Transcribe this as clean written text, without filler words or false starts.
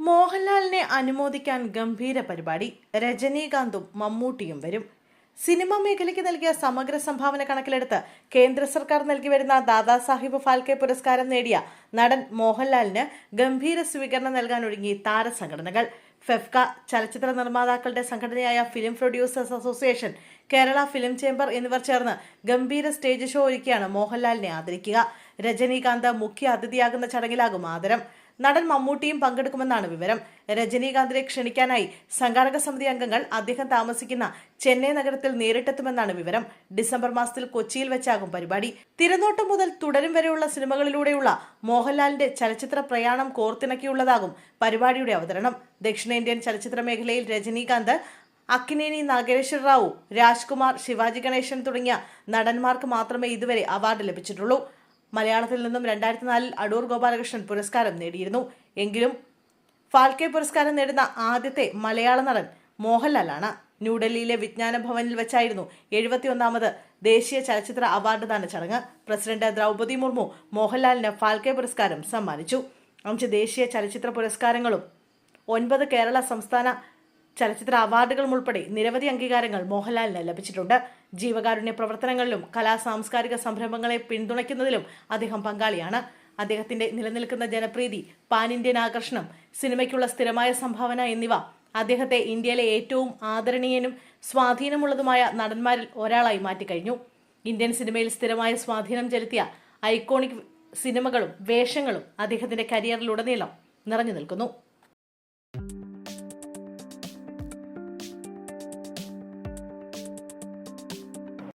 മോഹൻലാലിനെ അനുമോദിക്കാൻ ഗംഭീര പരിപാടി. രജനീകാന്തും മമ്മൂട്ടിയും വരും. സിനിമാ മേഖലയ്ക്ക് നൽകിയ സമഗ്ര സംഭാവന കണക്കിലെടുത്ത് കേന്ദ്ര സർക്കാർ നൽകി വരുന്ന ദാദാസാഹിബ് ഫാൽക്കെ പുരസ്കാരം നേടിയ നടൻ മോഹൻലാലിന് ഗംഭീര സ്വീകരണം നൽകാൻ ഒരുങ്ങി താരസംഘടനകൾ. ഫെഫ്ക, ചലച്ചിത്ര നിർമ്മാതാക്കളുടെ സംഘടനയായ film producers association, Kerala film chamber എന്നിവർ ചേർന്ന് ഗംഭീര സ്റ്റേജ് ഷോ ഒരുക്കിയാണ് മോഹൻലാലിനെ ആദരിക്കുക. രജനീകാന്ത് മുഖ്യ അതിഥിയാകുന്ന ചടങ്ങിലാകും ആദരം. നടൻ മമ്മൂട്ടിയും പങ്കെടുക്കുമെന്നാണ് വിവരം. രജനീകാന്തിനെ ക്ഷണിക്കാനായി സംഘാടക സമിതി അംഗങ്ങൾ അദ്ദേഹം താമസിക്കുന്ന ചെന്നൈ നഗരത്തിൽ നേരിട്ടെത്തുമെന്നാണ് വിവരം. ഡിസംബർ മാസത്തിൽ കൊച്ചിയിൽ വെച്ചാകും പരിപാടി. തിരനോട്ടം മുതൽ തുടരും വരെയുള്ള സിനിമകളിലൂടെയുള്ള മോഹൻലാലിന്റെ ചലച്ചിത്ര പ്രയാണം കോർത്തിണക്കിയുള്ളതാകും പരിപാടിയുടെ അവതരണം. ദക്ഷിണേന്ത്യൻ ചലച്ചിത്ര മേഖലയിൽ രജനീകാന്ത്, അക്കിനേനി നാഗേശ്വര റാവു, രാജ്കുമാർ, ശിവാജി ഗണേശൻ തുടങ്ങിയ നടന്മാർക്ക് മാത്രമേ ഇതുവരെ അവാർഡ് ലഭിച്ചിട്ടുള്ളൂ. മലയാളത്തിൽ നിന്നും 2004 അടൂർ ഗോപാലകൃഷ്ണൻ പുരസ്കാരം നേടിയിരുന്നു. എങ്കിലും ഫാൽക്കെ പുരസ്കാരം നേടുന്ന ആദ്യത്തെ മലയാള നടൻ മോഹൻലാലാണ്. ന്യൂഡൽഹിയിലെ വിജ്ഞാന ഭവനിൽ വെച്ചായിരുന്നു 71ാമത് ദേശീയ ചലച്ചിത്ര അവാർഡ് ദാന ചടങ്ങ്. പ്രസിഡന്റ് ദ്രൗപദി മുർമു മോഹൻലാലിന് ഫാൽക്കെ പുരസ്കാരം സമ്മാനിച്ചു. 5 ദേശീയ ചലച്ചിത്ര പുരസ്കാരങ്ങളും 9 കേരള സംസ്ഥാന ചലച്ചിത്ര അവാർഡുകളും ഉൾപ്പെടെ നിരവധി അംഗീകാരങ്ങൾ മോഹൻലാലിന് ലഭിച്ചിട്ടുണ്ട്. ജീവകാരുണ്യ പ്രവർത്തനങ്ങളിലും സാംസ്കാരിക സംരംഭങ്ങളെ പിന്തുണയ്ക്കുന്നതിലും അദ്ദേഹം പങ്കാളിയാണ്. അദ്ദേഹത്തിന്റെ നിലനിൽക്കുന്ന ജനപ്രീതി, പാൻ ഇന്ത്യൻ ആകർഷണം, സിനിമയ്ക്കുള്ള സ്ഥിരമായ സംഭാവന എന്നിവ അദ്ദേഹത്തെ ഇന്ത്യയിലെ ഏറ്റവും ആദരണീയനും സ്വാധീനമുള്ളതുമായ നടന്മാരിൽ ഒരാളായി മാറ്റിക്കഴിഞ്ഞു. ഇന്ത്യൻ സിനിമയിൽ സ്ഥിരമായ സ്വാധീനം ചെലുത്തിയ ഐക്കോണിക് സിനിമകളും വേഷങ്ങളും അദ്ദേഹത്തിന്റെ കരിയറിലുടനീളം നിറഞ്ഞു നിൽക്കുന്നു.